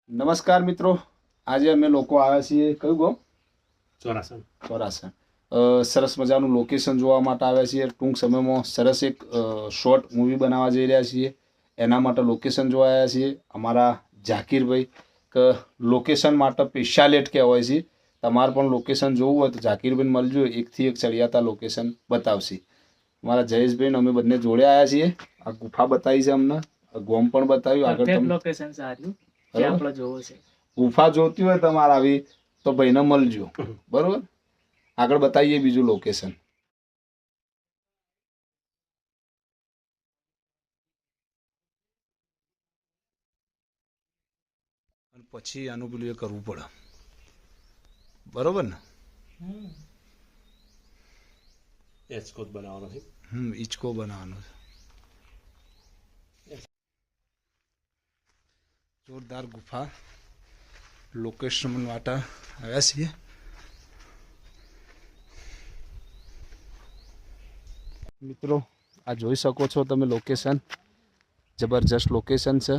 નમસ્કાર મિત્રો, આજે અમે લોકો આવ્યા છીએ કયું ગામ? ચોરાસણ. ચોરાસણ. સરસ મજાનું લોકેશન જોવા માટે આવ્યા છીએ. ટૂંક સમયમાં સરસ એક શોર્ટ મૂવી બનાવવા જઈ રહ્યા છીએ. એના માટે લોકેશન જોવા આવ્યા છીએ. અમારા ઝાકીરભાઈ કે લોકેશન માટે સ્પેશિયાલિટ કહેવાય છે. તમારે પણ લોકેશન જોવું હોય તો ઝાકીરભાઈને મળજો, એકથી એક ચડિયાતા લોકેશન બતાવશે. અમારા જયેશભાઈ અમે બંને જોડે આવ્યા છીએ. આ ગુફા બતાવી છે અમને, ગોમ પણ બતાવ્યું. આગળ તમે લોકેશન સારું જે આપણે જોવો છે. ગુફા જોતી હોય તમારે આવી તો ભાઈને મળજો, બરોબર. આગળ બતાવીએ બીજું લોકેશન. પછી આનું પેલું એ કરવું પડે, બરોબર ને? એચકોટ બનાવવાનો છે. ઈચકો બનાવવાનો છે. જોરદાર ગુફા લોકેશન માટે આવ્યા છીએ. મિત્રો, આ જોઈ શકો છો તમે લોકેશન, જબરજસ્ત લોકેશન છે.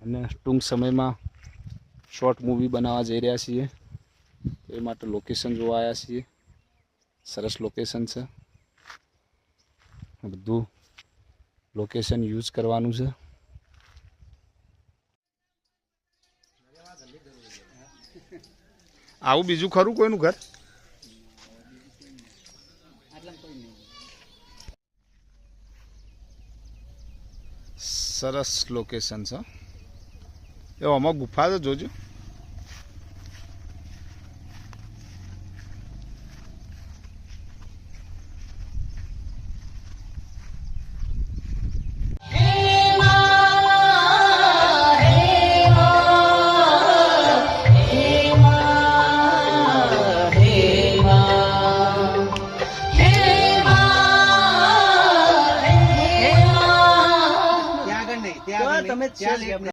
અને ટૂંક સમયમાં શોર્ટ મૂવી બનાવવા જઈ રહ્યા છીએ, એ માટે લોકેશન જોવા આવ્યા છીએ. સરસ લોકેશન છે. બધું લોકેશન યુઝ કરવાનું છે. આવું બીજું ખરું કોઈનું ઘર? સરસ લોકેશન છે. એ આમાં ગુફા તો જોજો. તમે